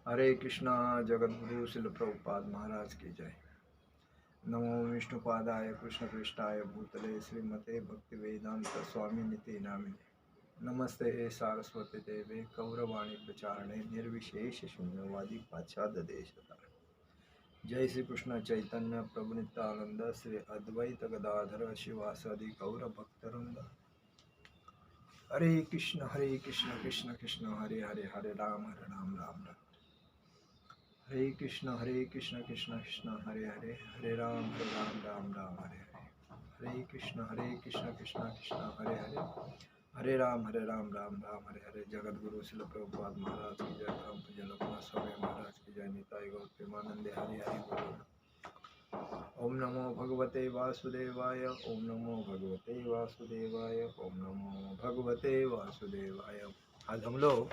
हरे कृष्णा। जगद्गुरु शिल प्रभुपाद महाराज की जय। नमो विष्णुपादाय कृष्ण पृष्ठाय भूतले श्रीमते भक्ति वेदांत स्वामी निति नामिने। नमस्ते हे सारस्वती देवे कौरवाणी प्रचारणे निर्विशेष शून्यवादी पाश्चात्य देशता। जय श्री कृष्ण चैतन्य प्रभु नित्यानंद श्री अद्वैत गदाधर शिवासादि गौर भक्तवृंद। हरे कृष्ण कृष्ण कृष्ण हरे हरे, हरे राम राम राम। हरे कृष्ण कृष्ण कृष्ण हरे हरे, हरे राम राम राम हरे हरे। हरे कृष्ण कृष्ण कृष्ण हरे हरे, हरे राम राम राम हरे हरे। जगत गुरु शिल प्रभुपाद महाराज की जय। परम पूज्य लोकनाथ स्वामी महाराज की जय। निताई गौर प्रेमानंदे हरि हरि बोल। ओम नमो भगवते वासुदेवाय, ओम नमो भगवते वासुदेवाय, ओम नमो भगवते वासुदेवाय। आज हम लोग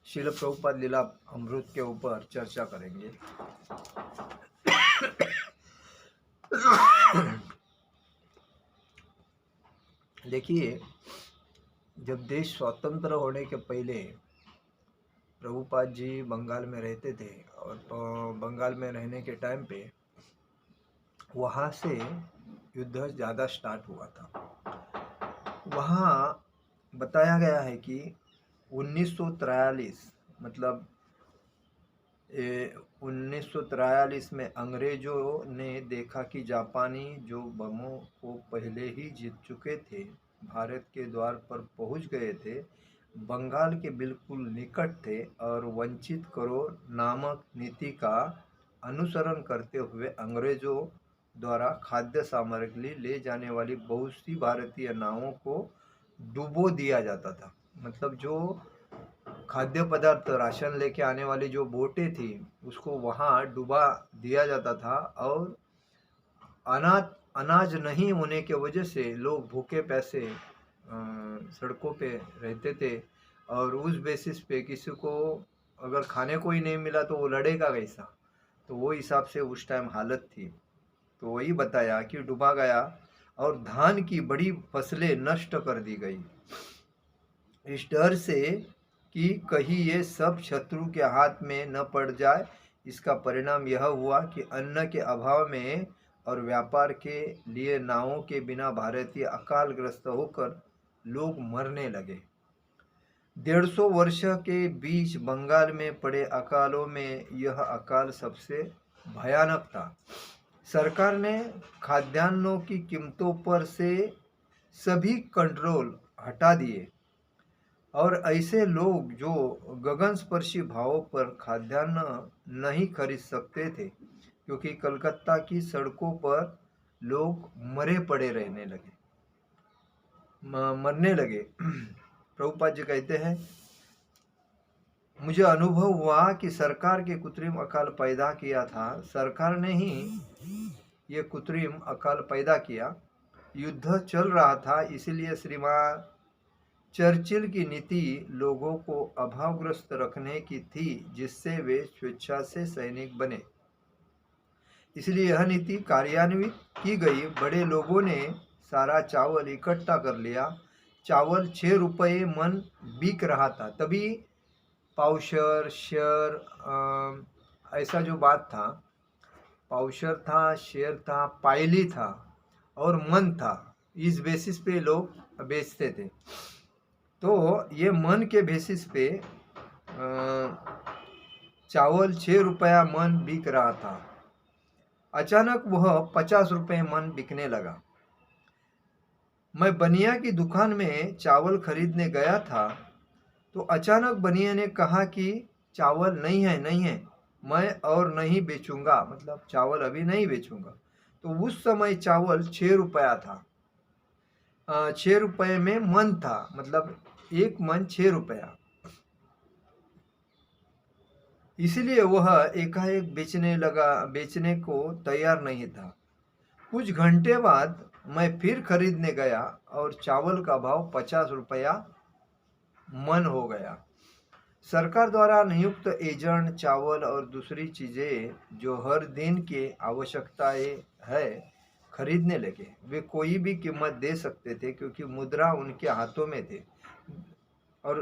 शिल प्रभुपाद लीला अमृत के ऊपर चर्चा करेंगे। देखिए, जब देश स्वतंत्र होने के पहले प्रभुपाद जी बंगाल में रहते थे और बंगाल में रहने के टाइम पे वहाँ से युद्ध ज़्यादा स्टार्ट हुआ था। वहाँ बताया गया है कि 1943 मतलब 1943 में अंग्रेजों ने देखा कि जापानी जो बमों को पहले ही जीत चुके थे, भारत के द्वार पर पहुंच गए थे, बंगाल के बिल्कुल निकट थे और वंचित करो नामक नीति का अनुसरण करते हुए अंग्रेजों द्वारा खाद्य सामग्री ले जाने वाली बहुत सी भारतीय नावों को डुबो दिया जाता था। मतलब जो खाद्य पदार्थ राशन लेके आने वाली जो बोटें थी उसको वहाँ डुबा दिया जाता था और अनाज नहीं होने के वजह से लोग भूखे प्यासे सड़कों पे रहते थे और उस बेसिस पे किसी को अगर खाने को ही नहीं मिला तो वो लड़ेगा कैसा। तो वो हिसाब से उस टाइम हालत थी। तो वही बताया कि डूबा गया और धान की बड़ी फसलें नष्ट कर दी गई। इस डर से कि कहीं ये सब शत्रु के हाथ में न पड़ जाए। इसका परिणाम यह हुआ कि अन्न के अभाव में और व्यापार के लिए नावों के बिना भारतीय अकालग्रस्त होकर लोग मरने लगे। 150 वर्ष के बीच बंगाल में पड़े अकालों में यह अकाल सबसे भयानक था। सरकार ने खाद्यान्नों की कीमतों पर से सभी कंट्रोल हटा दिए और ऐसे लोग जो गगनस्पर्शी भावों पर खाद्यान्न नहीं खरीद सकते थे, क्योंकि कलकत्ता की सड़कों पर लोग मरे पड़े रहने लगे, मरने लगे। प्रभुपाद जी कहते हैं, मुझे अनुभव हुआ कि सरकार के कृत्रिम अकाल पैदा किया था। सरकार ने ही ये कृत्रिम अकाल पैदा किया। युद्ध चल रहा था, इसलिए श्रीमान चर्चिल की नीति लोगों को अभावग्रस्त रखने की थी, जिससे वे स्वेच्छा से सैनिक बने। इसलिए यह नीति कार्यान्वित की गई। बड़े लोगों ने सारा चावल इकट्ठा कर लिया। चावल 6 रुपये मन बिक रहा था। तभी पावशर शेर ऐसा जो बात था, पावशर था, शेर था, पायली था और मन था। इस बेसिस पे लोग बेचते थे। तो ये मन के बेसिस पे चावल 6 रुपया मन बिक रहा था। अचानक वह 50 रुपये मन बिकने लगा। मैं बनिया की दुकान में चावल खरीदने गया था तो अचानक बनिया ने कहा कि चावल नहीं है, मैं और नहीं बेचूंगा, मतलब चावल अभी नहीं बेचूंगा। तो उस समय चावल 6 रुपया था। 6 रुपये में मन था, मतलब एक मन 6 रुपया। इसलिए वह एकाएक बेचने को तैयार नहीं था। कुछ घंटे बाद मैं फिर खरीदने गया और चावल का भाव 50 रुपया मन हो गया। सरकार द्वारा नियुक्त एजेंट चावल और दूसरी चीज़ें जो हर दिन की आवश्यकताएं है खरीदने लगे। वे कोई भी कीमत दे सकते थे क्योंकि मुद्रा उनके हाथों में थे। और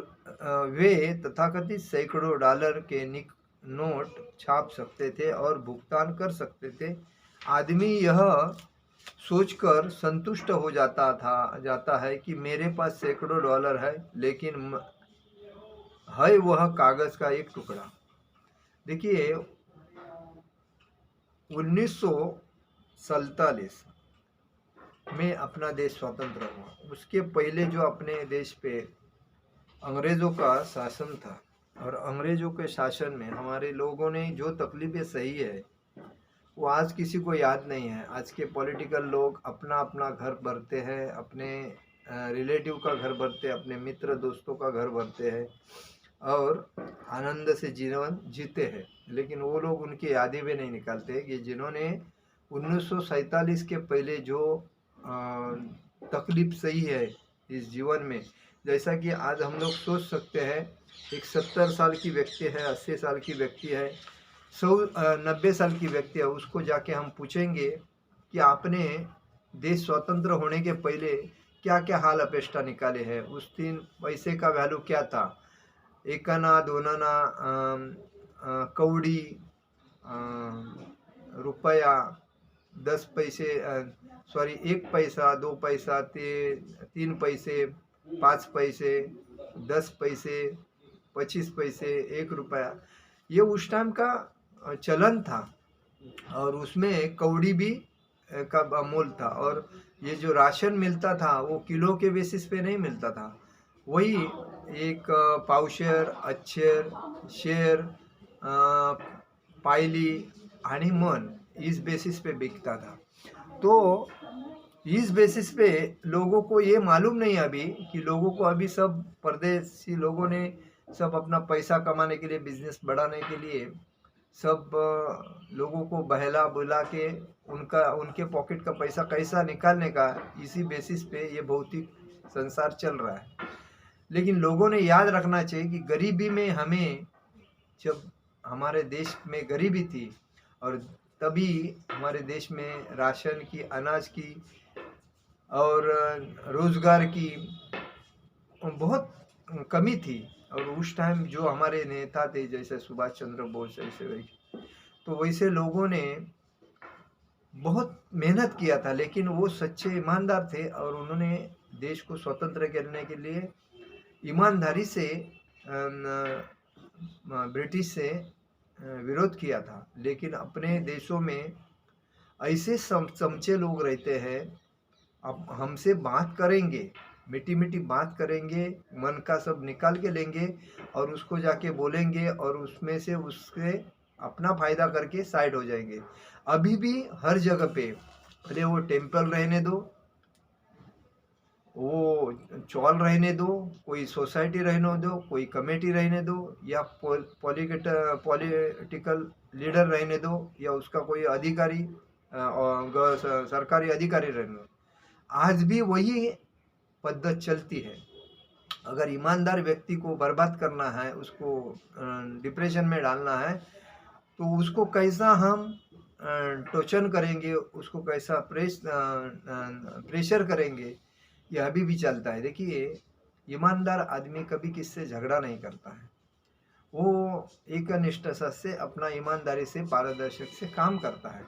वे तथाकथित सैकड़ों डॉलर के नोट छाप सकते थे और भुगतान कर सकते थे। आदमी यह सोचकर संतुष्ट हो जाता है कि मेरे पास सैकड़ों डॉलर है, लेकिन है वह कागज का एक टुकड़ा। देखिए, 1947 में अपना देश स्वतंत्र हुआ। उसके पहले जो अपने देश पे अंग्रेज़ों का शासन था, और अंग्रेज़ों के शासन में हमारे लोगों ने जो तकलीफ़ें सही है, वो आज किसी को याद नहीं है। आज के पॉलिटिकल लोग अपना अपना घर भरते हैं, अपने रिलेटिव का घर भरते हैं, अपने मित्र दोस्तों का घर भरते हैं और आनंद से जीवन जीते हैं। लेकिन वो लोग उनकी यादें भी नहीं निकालते कि जिन्होंने 1947 के पहले जो तकलीफ सही है इस जीवन में। जैसा कि आज हम लोग सोच सकते हैं, एक 70 साल की व्यक्ति है, 80 साल की व्यक्ति है, 90 साल की व्यक्ति है, उसको जाके हम पूछेंगे कि आपने देश स्वतंत्र होने के पहले क्या क्या हाल अपेष्टा निकाले हैं, उस दिन पैसे का वैल्यू क्या था, एक आना दोन आना कौड़ी, रुपया, 10 पैसे, सॉरी 1 पैसा, 2 पैसा, 3 पैसे, 5 पैसे, 10 पैसे, 25 पैसे, 1 रुपया, ये उस टाइम का चलन था। और उसमें कौड़ी भी का अमूल था। और ये जो राशन मिलता था वो किलो के बेसिस पे नहीं मिलता था, वही एक पावशेर, अच्छेर, शेर, पायली आणि मन, इस बेसिस पे बिकता था। तो इस बेसिस पे लोगों को ये मालूम नहीं अभी कि लोगों को अभी सब परदेसी लोगों ने सब अपना पैसा कमाने के लिए, बिजनेस बढ़ाने के लिए सब लोगों को बहला बुला के उनके पॉकेट का पैसा कैसा निकालने का, इसी बेसिस पे ये भौतिक संसार चल रहा है। लेकिन लोगों ने याद रखना चाहिए कि गरीबी में हमें, जब हमारे देश में गरीबी थी और तभी हमारे देश में राशन की, अनाज की और रोज़गार की बहुत कमी थी। और उस टाइम जो हमारे नेता थे, जैसे सुभाष चंद्र बोस जैसे, तो वैसे लोगों ने बहुत मेहनत किया था, लेकिन वो सच्चे ईमानदार थे और उन्होंने देश को स्वतंत्र करने के लिए ईमानदारी से ब्रिटिश से विरोध किया था। लेकिन अपने देशों में ऐसे समझे लोग रहते हैं, अब हमसे बात करेंगे, मीठी मीठी बात करेंगे, मन का सब निकाल के लेंगे और उसको जाके बोलेंगे और उसमें से उसके अपना फायदा करके साइड हो जाएंगे। अभी भी हर जगह पे, भले वो टेम्पल रहने दो, वो चौल रहने दो, कोई सोसाइटी रहने दो, कोई कमेटी रहने दो, या पॉलिटिकल लीडर रहने दो, या उसका कोई अधिकारी सरकारी अधिकारी रहने दो, आज भी वही पद्धत चलती है। अगर ईमानदार व्यक्ति को बर्बाद करना है, उसको डिप्रेशन में डालना है, तो उसको कैसा हम टोचन करेंगे, उसको कैसा प्रेशर करेंगे, यह अभी भी चलता है। देखिए, ईमानदार आदमी कभी किससे झगड़ा नहीं करता है, वो एक निष्ठा से अपना ईमानदारी से, पारदर्शक से काम करता है।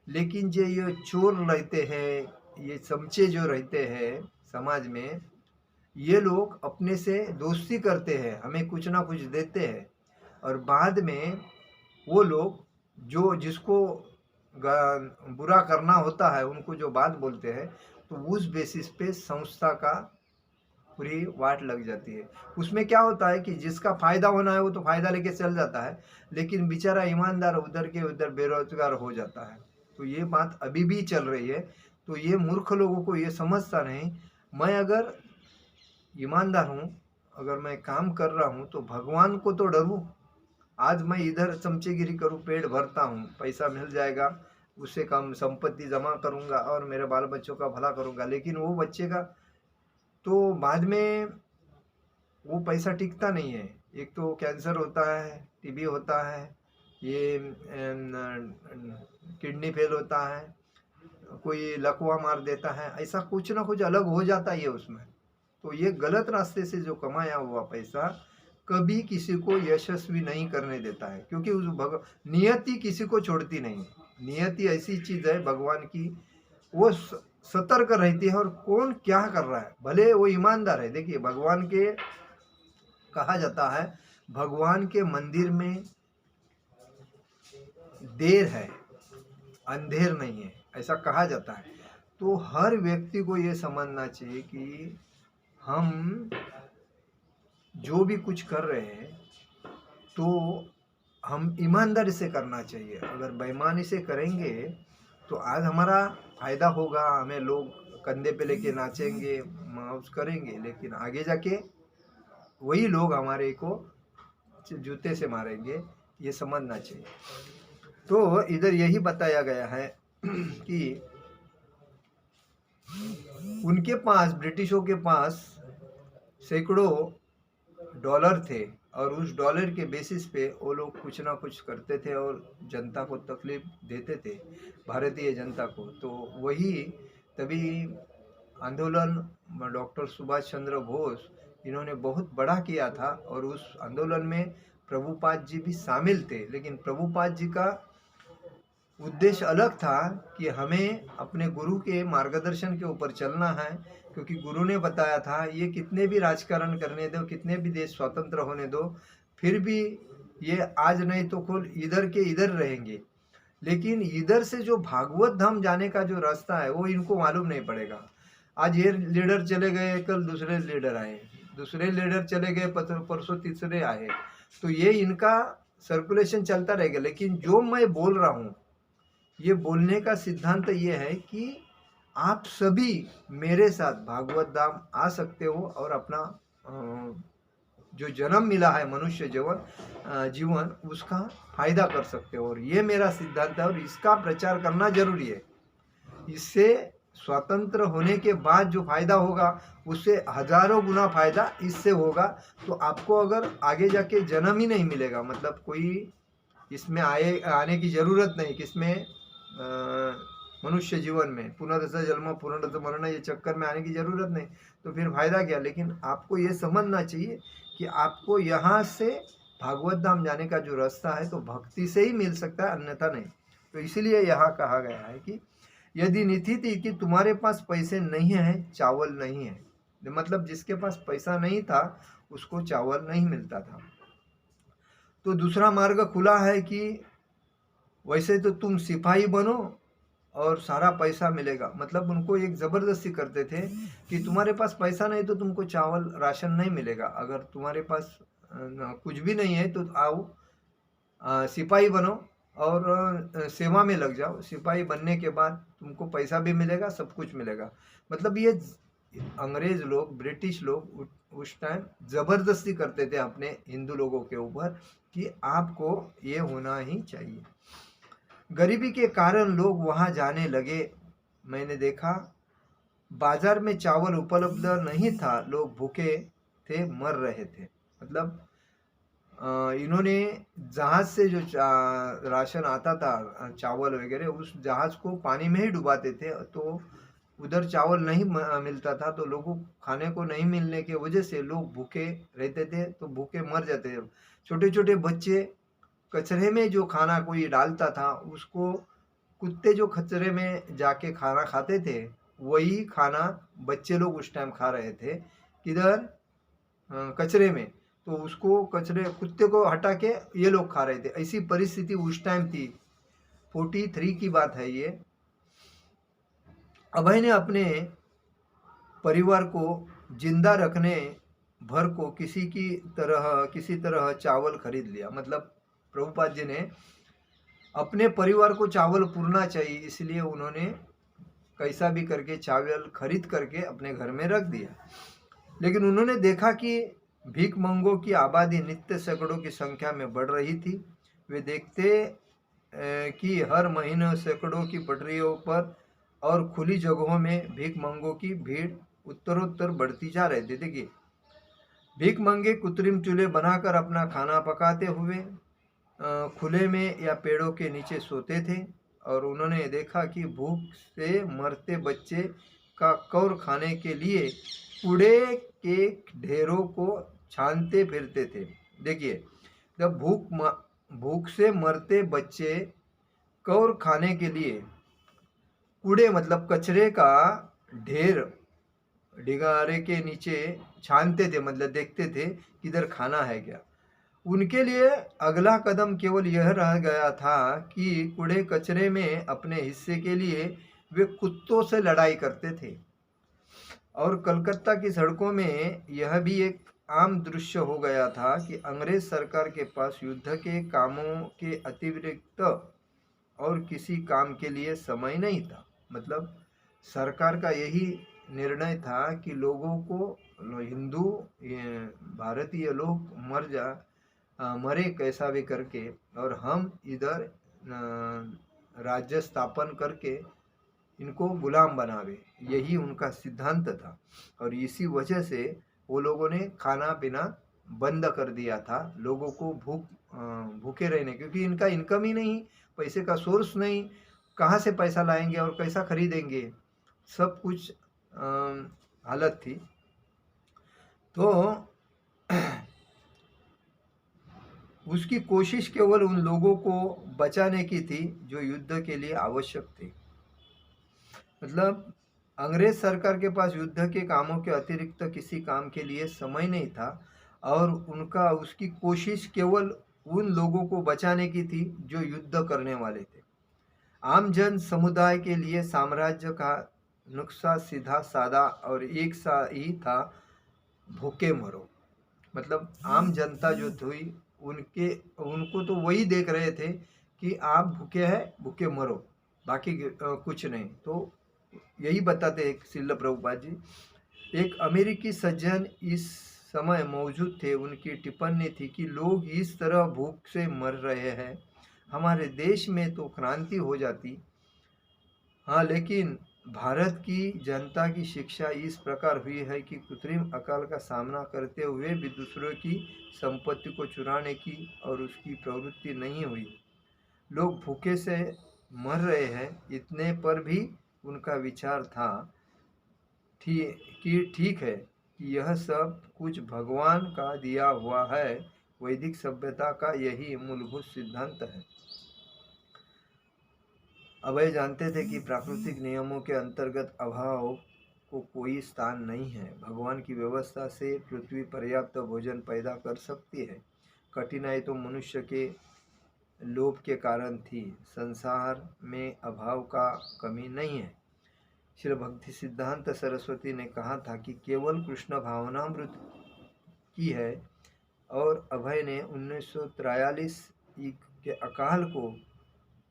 लेकिन जो ये चोर रहते हैं, ये चमचे जो रहते हैं समाज में, ये लोग अपने से दोस्ती करते हैं, हमें कुछ ना कुछ देते हैं और बाद में वो लोग जो जिसको बुरा करना होता है, उनको जो बात बोलते हैं, तो उस बेसिस पे संस्था का पूरी वाट लग जाती है। उसमें क्या होता है कि जिसका फायदा होना है वो तो फायदा लेके चल जाता है, लेकिन बेचारा ईमानदार उधर के उधर बेरोजगार हो जाता है। तो ये बात अभी भी चल रही है। तो ये मूर्ख लोगों को ये समझता नहीं। मैं अगर ईमानदार हूँ, अगर मैं काम कर रहा हूँ, तो भगवान को तो डरूँ। आज मैं इधर चमचेगिरी करूँ, पेट भरता हूँ, पैसा मिल जाएगा, उससे कम संपत्ति जमा करूँगा और मेरे बाल बच्चों का भला करूँगा, लेकिन वो बच्चे का तो बाद में वो पैसा टिकता नहीं है। एक तो कैंसर होता है, टीबी होता है, ये किडनी फेल होता है, कोई लकवा मार देता है, ऐसा कुछ ना कुछ अलग हो जाता ही है उसमें। तो ये गलत रास्ते से जो कमाया हुआ पैसा कभी किसी को यशस्वी नहीं करने देता है, क्योंकि उस नियति किसी को छोड़ती नहीं है। नियति ऐसी चीज है भगवान की, वो सतर्क रहती है और कौन क्या कर रहा है, भले वो ईमानदार है। देखिए भगवान के कहा जाता है भगवान के मंदिर में देर है, अंधेर नहीं है, ऐसा कहा जाता है। तो हर व्यक्ति को ये समझना चाहिए कि हम जो भी कुछ कर रहे हैं तो हम ईमानदारी से करना चाहिए। अगर बेईमानी से करेंगे तो आज हमारा फायदा होगा, हमें लोग कंधे पे लेके नाचेंगे, मौज करेंगे, लेकिन आगे जाके वही लोग हमारे को जूते से मारेंगे, ये समझना चाहिए। तो इधर यही बताया गया है कि उनके पास, ब्रिटिशों के पास सैकड़ों डॉलर थे और उस डॉलर के बेसिस पे वो लोग कुछ ना कुछ करते थे और जनता को तकलीफ देते थे, भारतीय जनता को। तो वही तभी आंदोलन डॉक्टर सुभाष चंद्र बोस इन्होंने बहुत बड़ा किया था और उस आंदोलन में प्रभुपाद जी भी शामिल थे। लेकिन प्रभुपाद जी का उद्देश्य अलग था कि हमें अपने गुरु के मार्गदर्शन के ऊपर चलना है, क्योंकि गुरु ने बताया था ये कितने भी राजकारण करने दो, कितने भी देश स्वतंत्र होने दो, फिर भी ये आज नहीं तो कल इधर के इधर रहेंगे। लेकिन इधर से जो भागवत धाम जाने का जो रास्ता है वो इनको मालूम नहीं पड़ेगा। आज ये लीडर चले गए, कल दूसरे लीडर आए, दूसरे लीडर चले गए, परसों तीसरे आए, तो ये इनका सर्कुलेशन चलता रहेगा। लेकिन जो मैं बोल रहा हूँ, ये बोलने का सिद्धांत ये है कि आप सभी मेरे साथ भागवत धाम आ सकते हो और अपना जो जन्म मिला है मनुष्य जीवन उसका फायदा कर सकते हो। और ये मेरा सिद्धांत है और इसका प्रचार करना जरूरी है। इससे स्वतंत्र होने के बाद जो फायदा होगा उससे हजारों गुना फायदा इससे होगा। तो आपको अगर आगे जाके जन्म ही नहीं मिलेगा, मतलब कोई इसमें आने की जरूरत नहीं, किसमें मनुष्य जीवन में पुनर्जन्म जन्म पुनर्जन्म मरण ये चक्कर में आने की जरूरत नहीं, तो फिर फायदा क्या। लेकिन आपको ये समझना चाहिए कि आपको यहाँ से भागवत धाम जाने का जो रास्ता है तो भक्ति से ही मिल सकता है, अन्यथा नहीं। तो इसीलिए यहाँ कहा गया है कि यदि नीति थी कि तुम्हारे पास पैसे नहीं है, चावल नहीं है, मतलब जिसके पास पैसा नहीं था उसको चावल नहीं मिलता था। तो दूसरा मार्ग खुला है कि वैसे तो तुम सिपाही बनो और सारा पैसा मिलेगा। मतलब उनको एक ज़बरदस्ती करते थे कि तुम्हारे पास पैसा नहीं तो तुमको चावल राशन नहीं मिलेगा, अगर तुम्हारे पास कुछ भी नहीं है तो आओ सिपाही बनो और सेवा में लग जाओ। सिपाही बनने के बाद तुमको पैसा भी मिलेगा, सब कुछ मिलेगा। मतलब ये अंग्रेज लोग, ब्रिटिश लोग उस टाइम ज़बरदस्ती करते थे अपने हिंदू लोगों के ऊपर कि आपको ये होना ही चाहिए। गरीबी के कारण लोग वहां जाने लगे। मैंने देखा बाजार में चावल उपलब्ध नहीं था, लोग भूखे थे, मर रहे थे। मतलब इन्होंने जहाज से जो राशन आता था, चावल वगैरह, उस जहाज को पानी में ही डुबाते थे, तो उधर चावल नहीं मिलता था, तो लोगों को खाने को नहीं मिलने की वजह से लोग भूखे रहते थे, तो भूखे मर जाते थे। छोटे छोटे बच्चे कचरे में जो खाना कोई डालता था उसको, कुत्ते जो कचरे में जाके खाना खाते थे वही खाना बच्चे लोग उस टाइम खा रहे थे, किधर कचरे में। तो उसको कुत्ते को हटा के ये लोग खा रहे थे। ऐसी परिस्थिति उस टाइम थी। 43 की बात है ये। अभय ने अपने परिवार को जिंदा रखने भर को किसी तरह चावल खरीद लिया। मतलब प्रभुपाद जी ने अपने परिवार को चावल पूरना चाहिए, इसलिए उन्होंने कैसा भी करके चावल खरीद करके अपने घर में रख दिया। लेकिन उन्होंने देखा कि भीख मंगों की आबादी नित्य सैकड़ों की संख्या में बढ़ रही थी। वे देखते कि हर महीने सैकड़ों की पटरियों पर और खुली जगहों में भीख मंगों की भीड़ उत्तरोत्तर बढ़ती जा रही थी। देखिए, भीख मंगे कृत्रिम चूल्हे बनाकर अपना खाना पकाते हुए खुले में या पेड़ों के नीचे सोते थे, और उन्होंने देखा कि भूख से मरते बच्चे का कौर खाने के लिए कूड़े के ढेरों को छानते फिरते थे। देखिए, जब भूख से मरते बच्चे कौर खाने के लिए कूड़े मतलब कचरे का ढेर डिगारे के नीचे छानते थे, मतलब देखते थे किधर खाना है क्या। उनके लिए अगला कदम केवल यह रह गया था कि कूड़े कचरे में अपने हिस्से के लिए वे कुत्तों से लड़ाई करते थे। और कलकत्ता की सड़कों में यह भी एक आम दृश्य हो गया था कि अंग्रेज सरकार के पास युद्ध के कामों के अतिरिक्त और किसी काम के लिए समय नहीं था। मतलब सरकार का यही निर्णय था कि लोगों को, हिंदू भारतीय लोग मरे कैसा भी करके, और हम इधर राज्य स्थापन करके इनको गुलाम बनावे, यही उनका सिद्धांत था। और इसी वजह से वो लोगों ने खाना पीना बंद कर दिया था, लोगों को भूखे रहने, क्योंकि इनका इनकम ही नहीं, पैसे का सोर्स नहीं, कहाँ से पैसा लाएंगे और कैसा खरीदेंगे, सब कुछ हालत थी। तो उसकी कोशिश केवल उन लोगों को बचाने की थी जो युद्ध के लिए आवश्यक थे। मतलब अंग्रेज सरकार के पास युद्ध के कामों के अतिरिक्त किसी काम के लिए समय नहीं था, और उसकी कोशिश केवल उन लोगों को बचाने की थी जो युद्ध करने वाले थे। आम जन समुदाय के लिए साम्राज्य का नुस्खा सीधा साधा और एक सा ही था, भूखे मरो। मतलब आम जनता जो थी, उनको तो वही देख रहे थे कि आप भूखे हैं, भूखे मरो, बाकी कुछ नहीं। तो यही बताते हैं श्रील प्रभुपाद जी। एक अमेरिकी सज्जन इस समय मौजूद थे, उनकी टिप्पणी थी कि लोग इस तरह भूख से मर रहे हैं, हमारे देश में तो क्रांति हो जाती। हाँ, लेकिन भारत की जनता की शिक्षा इस प्रकार हुई है कि कृत्रिम अकाल का सामना करते हुए भी दूसरों की संपत्ति को चुराने की और उसकी प्रवृत्ति नहीं हुई। लोग भूखे से मर रहे हैं, इतने पर भी उनका विचार था कि ठीक है कि यह सब कुछ भगवान का दिया हुआ है। वैदिक सभ्यता का यही मूलभूत सिद्धांत है। अभय जानते थे कि प्राकृतिक नियमों के अंतर्गत अभाव को कोई स्थान नहीं है। भगवान की व्यवस्था से पृथ्वी पर्याप्त भोजन पैदा कर सकती है। कठिनाई तो मनुष्य के लोभ के कारण थी। संसार में अभाव का कमी नहीं है। श्री भक्ति सिद्धांत सरस्वती ने कहा था कि केवल कृष्ण भावनामृत की है, और अभय ने 1943 के अकाल को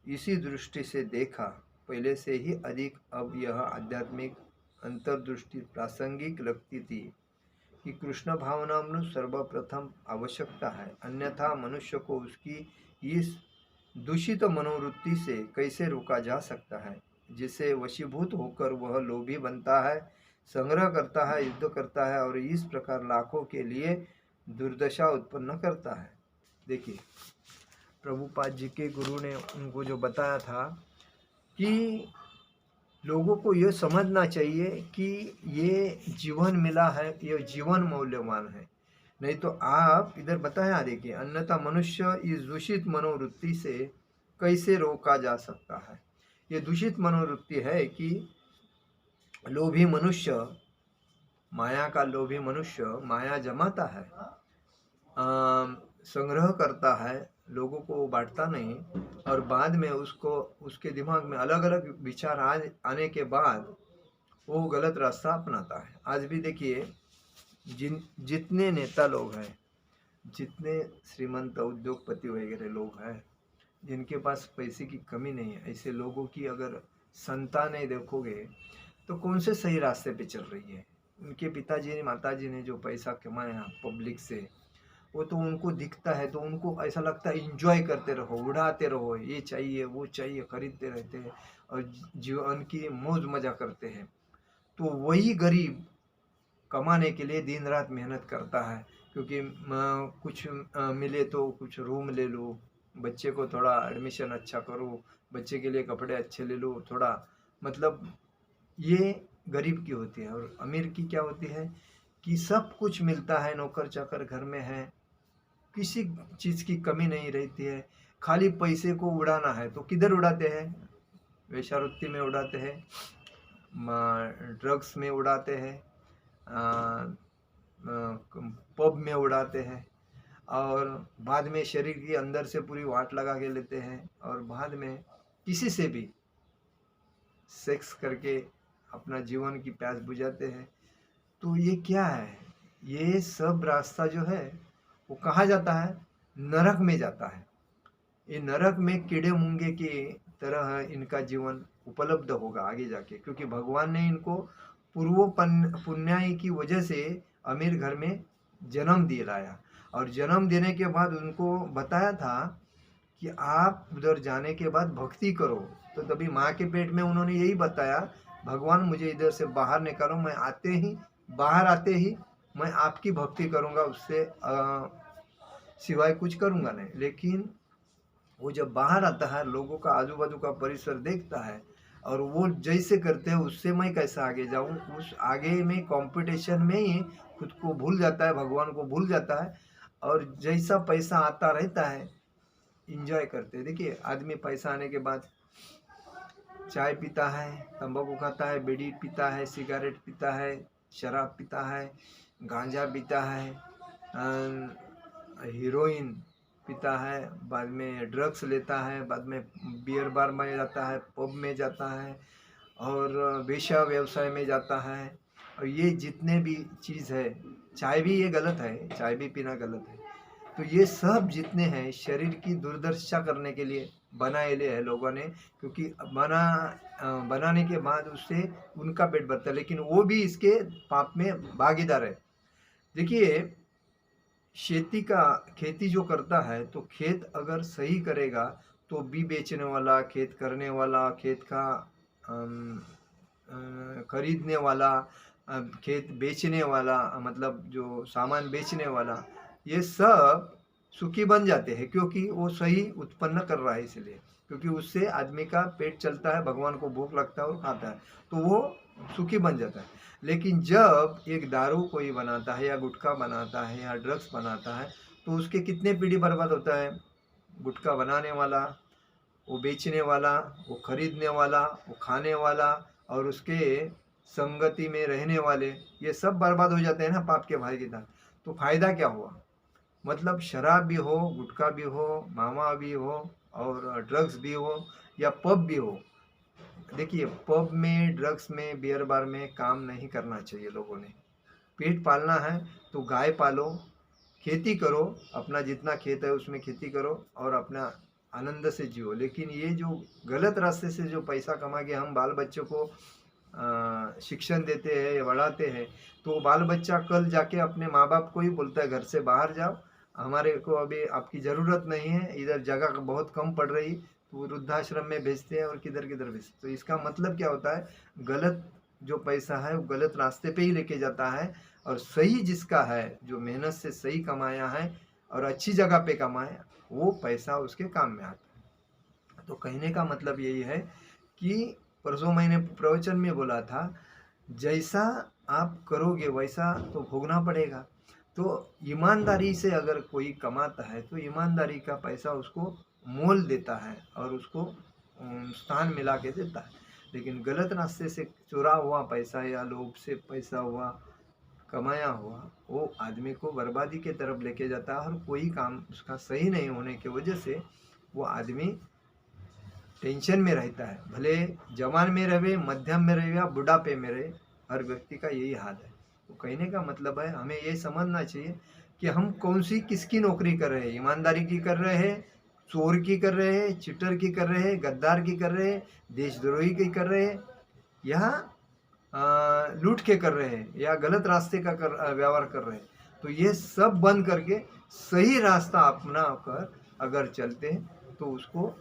इसी दृष्टि से देखा। पहले से ही अधिक अब यह आध्यात्मिक अंतर्दृष्टि प्रासंगिक लगती थी कि कृष्ण भावनामृत सर्वप्रथम आवश्यकता है, अन्यथा मनुष्य को उसकी इस दूषित मनोवृत्ति से कैसे रोका जा सकता है, जिसे वशीभूत होकर वह लोभी बनता है, संग्रह करता है, युद्ध करता है और इस प्रकार लाखों के लिए दुर्दशा उत्पन्न करता है। देखिए, प्रभुपाद जी के गुरु ने उनको जो बताया था कि लोगों को यह समझना चाहिए कि ये जीवन मिला है, ये जीवन मूल्यवान है। नहीं तो आप इधर बताया, देखिए, अन्यथा मनुष्य इस दूषित मनोवृत्ति से कैसे रोका जा सकता है। ये दूषित मनोवृत्ति है कि लोभी मनुष्य, माया का लोभी मनुष्य माया जमाता है, संग्रह करता है, लोगों को बांटता नहीं, और बाद में उसके दिमाग में अलग अलग विचार आने के बाद वो गलत रास्ता अपनाता है। आज भी देखिए, जितने नेता लोग हैं, जितने श्रीमंत उद्योगपति वगैरह लोग हैं, जिनके पास पैसे की कमी नहीं है, ऐसे लोगों की अगर संतानें देखोगे तो कौन से सही रास्ते पे चल रही है। उनके पिताजी ने, माताजी ने जो पैसा कमाया पब्लिक से, वो तो उनको दिखता है, तो उनको ऐसा लगता है इंजॉय करते रहो, उड़ाते रहो, ये चाहिए वो चाहिए, खरीदते रहते हैं और जीवन की मौज मजा करते हैं। तो वही गरीब कमाने के लिए दिन रात मेहनत करता है, क्योंकि कुछ मिले तो कुछ रूम ले लो, बच्चे को थोड़ा एडमिशन अच्छा करो, बच्चे के लिए कपड़े अच्छे ले लो, थोड़ा मतलब ये गरीब की होती है, और अमीर की क्या होती है कि सब कुछ मिलता है, नौकर चाकर घर में है, किसी चीज़ की कमी नहीं रहती है। खाली पैसे को उड़ाना है तो किधर उड़ाते हैं? वेश्यावृत्ति में उड़ाते हैं, ड्रग्स में उड़ाते हैं, पब में उड़ाते हैं, और बाद में शरीर के अंदर से पूरी वाट लगा के लेते हैं, और बाद में किसी से भी सेक्स करके अपना जीवन की प्यास बुझाते हैं। तो ये क्या है? ये सब रास्ता जो है वो कहाँ जाता है? नरक में जाता है। ये नरक में कीड़े मूंगे की तरह इनका जीवन उपलब्ध होगा आगे जाके, क्योंकि भगवान ने इनको पूर्व पुण्याई की वजह से अमीर घर में जन्म दिलाया, और जन्म देने के बाद उनको बताया था कि आप उधर जाने के बाद भक्ति करो। तो तभी माँ के पेट में उन्होंने यही बताया, भगवान मुझे इधर से बाहर निकालो, मैं बाहर आते ही मैं आपकी भक्ति करूँगा, उससे सिवाय कुछ करूँगा नहीं। लेकिन वो जब बाहर आता है, लोगों का आजू बाजू का परिसर देखता है, और वो जैसे करते हैं उससे मैं कैसे आगे जाऊं, उस आगे में कंपटीशन में ही खुद को भूल जाता है, भगवान को भूल जाता है, और जैसा पैसा आता रहता है इंजॉय करते हैं। देखिए, आदमी पैसा आने के बाद चाय पीता है, तंबाकू खाता है, बीड़ी पीता है, सिगरेट पीता है, शराब पीता है, गांजा पीता है, हीरोइन पीता है, बाद में ड्रग्स लेता है, बाद में बियर बार में जाता है, पब में जाता है, और वेश्या व्यवसाय में जाता है। और ये जितने भी चीज़ है, चाय भी ये गलत है, चाय भी पीना गलत है। तो ये सब जितने हैं शरीर की दुर्दशा करने के लिए बनाए ले है लोगों ने, क्योंकि बनाने के बाद उससे उनका पेट भरता है, लेकिन वो भी इसके पाप में भागीदार है। देखिए, खेती जो करता है, तो खेत अगर सही करेगा तो बी बेचने वाला, खेत करने वाला, खेत का खरीदने वाला, खेत बेचने वाला, मतलब जो सामान बेचने वाला, ये सब सुखी बन जाते हैं, क्योंकि वो सही उत्पन्न कर रहा है। इसलिए क्योंकि उससे आदमी का पेट चलता है, भगवान को भूख लगता है और खाता है, तो वो सुखी बन जाता है। लेकिन जब एक दारू कोई बनाता है, या गुटखा बनाता है, या ड्रग्स बनाता है, तो उसके कितने पीढ़ी बर्बाद होता है? गुटखा बनाने वाला, वो बेचने वाला, वो खरीदने वाला, वो खाने वाला, और उसके संगति में रहने वाले, ये सब बर्बाद हो जाते हैं ना पाप के भाई के साथ। तो फायदा क्या हुआ? मतलब शराब भी हो, गुटखा भी हो, मामा भी हो, और ड्रग्स भी हो, या पब भी हो। देखिए, पब में, ड्रग्स में, बियर बार में काम नहीं करना चाहिए लोगों ने। पेट पालना है तो गाय पालो, खेती करो, अपना जितना खेत है उसमें खेती करो, और अपना आनंद से जियो। लेकिन ये जो गलत रास्ते से जो पैसा कमा के हम बाल बच्चों को शिक्षण देते हैं या बढ़ाते हैं, तो बाल बच्चा कल जाके अपने माँ बाप को ही बोलता है घर से बाहर जाओ, हमारे को अभी आपकी ज़रूरत नहीं है, इधर जगह बहुत कम पड़ रही, तो वृद्धाश्रम में भेजते हैं और किधर किधर भेजते। तो इसका मतलब क्या होता है? गलत जो पैसा है वो गलत रास्ते पे ही लेके जाता है, और सही जिसका है, जो मेहनत से सही कमाया है और अच्छी जगह पे कमाया, वो पैसा उसके काम में आता है। तो कहने का मतलब यही है कि परसों मैंने प्रवचन में बोला था, जैसा आप करोगे वैसा तो भोगना पड़ेगा। तो ईमानदारी से अगर कोई कमाता है तो ईमानदारी का पैसा उसको मोल देता है और उसको स्थान मिला के देता है। लेकिन गलत रास्ते से चुरा हुआ पैसा या लोभ से पैसा हुआ कमाया हुआ, वो आदमी को बर्बादी के तरफ लेके जाता है, और कोई काम उसका सही नहीं होने की वजह से वो आदमी टेंशन में रहता है। भले जवान में रहे, मध्यम में रहे, या बुढ़ापे में रहे, हर व्यक्ति का यही हाल है। तो कहने का मतलब है, हमें ये समझना चाहिए कि हम कौन सी किसकी नौकरी कर रहे हैं। ईमानदारी की कर रहे हैं, चोर की कर रहे हैं, चीटर की कर रहे हैं, गद्दार की कर रहे हैं, देशद्रोही की कर रहे हैं, या लूट के कर रहे हैं, या गलत रास्ते का व्यवहार कर रहे हैं। तो ये सब बंद करके सही रास्ता अपना कर अगर चलते हैं तो उसको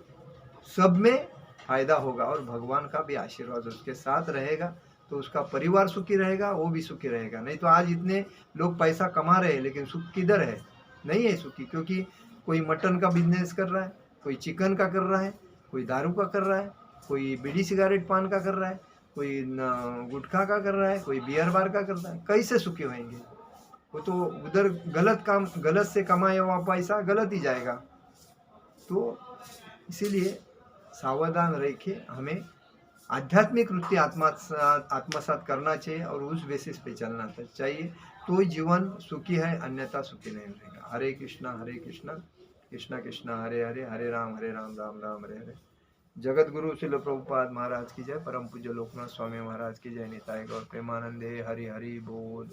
सब में फायदा होगा, और भगवान का भी आशीर्वाद उसके साथ रहेगा। तो उसका परिवार सुखी रहेगा, वो भी सुखी रहेगा। नहीं तो आज इतने लोग पैसा कमा रहे हैं, लेकिन सुख किधर है? नहीं है सुखी, क्योंकि कोई मटन का बिजनेस कर रहा है, कोई चिकन का कर रहा है, कोई दारू का कर रहा है, कोई बीड़ी सिगरेट पान का कर रहा है, कोई न गुटखा का कर रहा है, कोई बियर बार का कर रहा है, कैसे सुखी होंगे? वो तो उधर गलत से कमाया हुआ पैसा गलत ही जाएगा। तो इसीलिए सावधान रह के हमें आध्यात्मिक वृत्ति आत्मसात करना चाहिए और उस बेसिस पे चलना चाहिए, तो जीवन सुखी है, अन्यथा सुखी नहीं रहेगा। हरे कृष्णा कृष्णा कृष्णा हरे हरे, हरे राम राम राम हरे हरे। जगत गुरु श्रील प्रभुपाद महाराज की जय। परम पूज्य लोकनाथ स्वामी महाराज की जय। निताय गौर प्रेमानंदे। हरि हरि बोल।